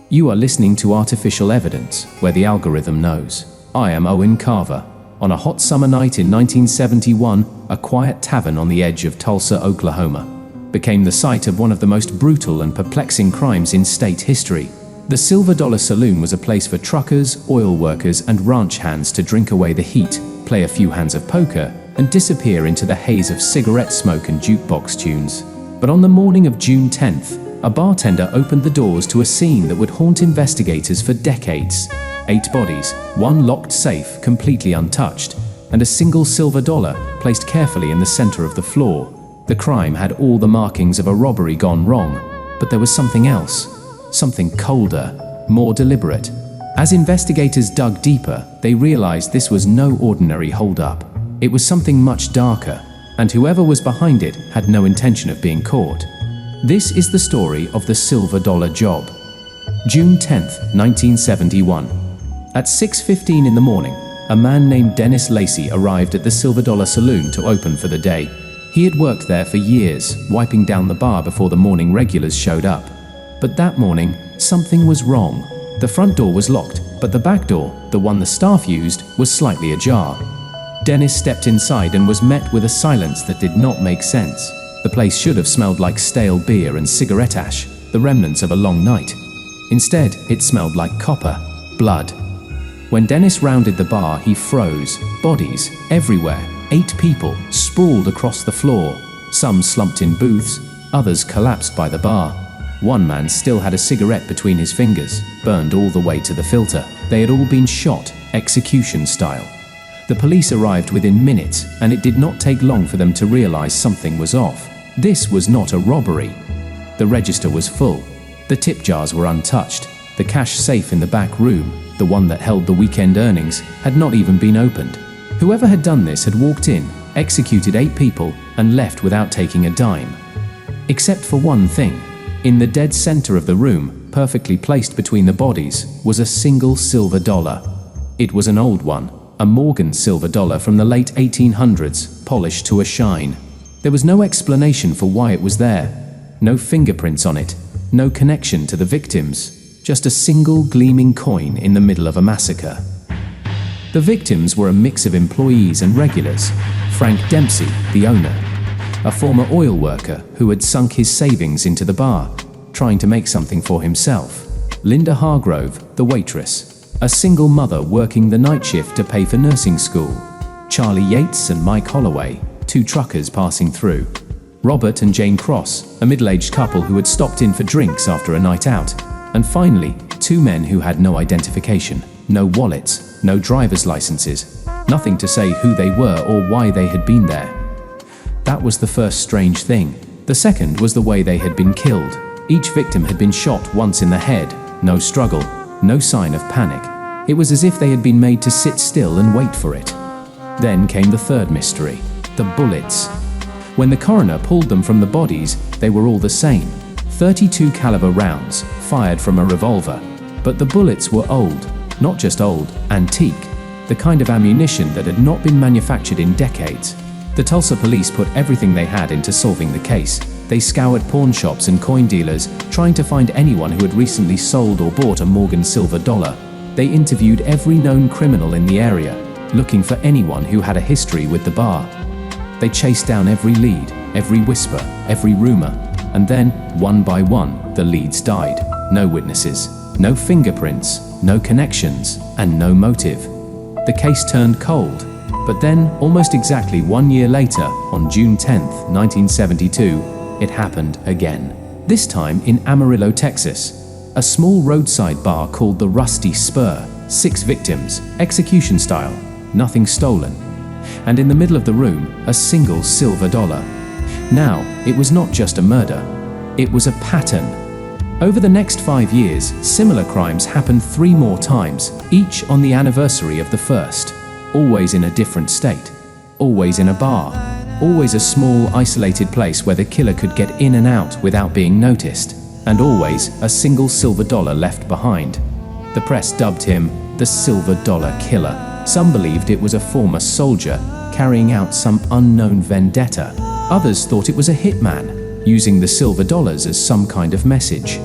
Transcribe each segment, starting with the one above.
You are listening to Artificial Evidence, where the algorithm knows. I am Owen Carver. On a hot summer night in 1971, a quiet tavern on the edge of Tulsa, Oklahoma, became the site of one of the most brutal and perplexing crimes in state history. The Silver Dollar Saloon was a place for truckers, oil workers, and ranch hands to drink away the heat, play a few hands of poker, and disappear into the haze of cigarette smoke and jukebox tunes. But on the morning of June 10th, a bartender opened the doors to a scene that would haunt investigators for decades. 8 bodies, one locked safe completely untouched, and a single silver dollar placed carefully in the center of the floor. The crime had all the markings of a robbery gone wrong, but there was something else, something colder, more deliberate. As investigators dug deeper, they realized this was no ordinary hold-up. It was something much darker, and whoever was behind it had no intention of being caught. This is the story of the Silver Dollar Job. June 10th, 1971. At 6:15 in the morning, a man named Dennis Lacey arrived at the Silver Dollar Saloon to open for the day. He had worked there for years, wiping down the bar before the morning regulars showed up. But that morning, something was wrong. The front door was locked, but the back door, the one the staff used, was slightly ajar. Dennis stepped inside and was met with a silence that did not make sense. The place should have smelled like stale beer and cigarette ash, the remnants of a long night. Instead, it smelled like copper, blood. When Dennis rounded the bar, he froze. Bodies everywhere. 8 people sprawled across the floor. Some slumped in booths, others collapsed by the bar. One man still had a cigarette between his fingers, burned all the way to the filter. They had all been shot, execution style. The police arrived within minutes, and it did not take long for them to realize something was off. This was not a robbery. The register was full. The tip jars were untouched. The cash safe in the back room, the one that held the weekend earnings, had not even been opened. Whoever had done this had walked in, executed 8 people, and left without taking a dime. Except for one thing. In the dead center of the room, perfectly placed between the bodies, was a single silver dollar. It was an old one, a Morgan silver dollar from the late 1800s, polished to a shine. There was no explanation for why it was there. No fingerprints on it, no connection to the victims, just a single gleaming coin in the middle of a massacre. The victims were a mix of employees and regulars. Frank Dempsey, the owner, a former oil worker who had sunk his savings into the bar, trying to make something for himself. Linda Hargrove, the waitress, a single mother working the night shift to pay for nursing school. Charlie Yates and Mike Holloway, 2 truckers passing through. Robert and Jane Cross, a middle-aged couple who had stopped in for drinks after a night out. And finally, 2 men who had no identification, no wallets, no driver's licenses, nothing to say who they were or why they had been there. That was the first strange thing. The second was the way they had been killed. Each victim had been shot once in the head, no struggle, no sign of panic. It was as if they had been made to sit still and wait for it. Then came the third mystery, the bullets. When the coroner pulled them from the bodies, they were all the same. 32 caliber rounds, fired from a revolver. But the bullets were old, not just old, antique, the kind of ammunition that had not been manufactured in decades. The Tulsa police put everything they had into solving the case. They scoured pawn shops and coin dealers, trying to find anyone who had recently sold or bought a Morgan silver dollar. They interviewed every known criminal in the area, looking for anyone who had a history with the bar. They chased down every lead, every whisper, every rumor, and then, one by one, the leads died. No witnesses, no fingerprints, no connections, and no motive. The case turned cold. But then, almost exactly 1 year later, on June 10th, 1972, it happened again. This time in Amarillo, Texas. A small roadside bar called the Rusty Spur. 6 victims, execution style, nothing stolen. And in the middle of the room, a single silver dollar. Now, it was not just a murder. It was a pattern. Over the next 5 years, similar crimes happened 3 more times, each on the anniversary of the first. Always in a different state, always in a bar, always a small isolated place where the killer could get in and out without being noticed, and always a single silver dollar left behind. The press dubbed him the Silver Dollar Killer. Some believed it was a former soldier carrying out some unknown vendetta. Others thought it was a hitman, using the silver dollars as some kind of message.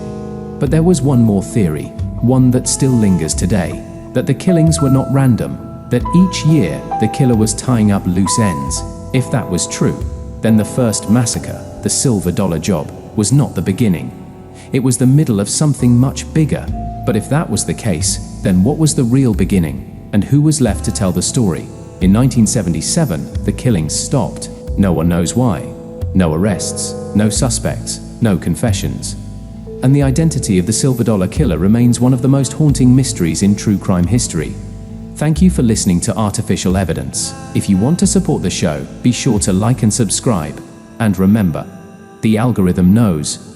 But there was one more theory, one that still lingers today, that the killings were not random, that each year the killer was tying up loose ends. If that was true, then the first massacre, the silver dollar job, was not the beginning. It was the middle of something much bigger. But if that was the case, then what was the real beginning? And who was left to tell the story? In 1977, the killings stopped. No one knows why. No arrests, no suspects, no confessions. And the identity of the silver dollar killer remains one of the most haunting mysteries in true crime history. Thank you for listening to Artificial Evidence. If you want to support the show, be sure to like and subscribe. And remember, the algorithm knows.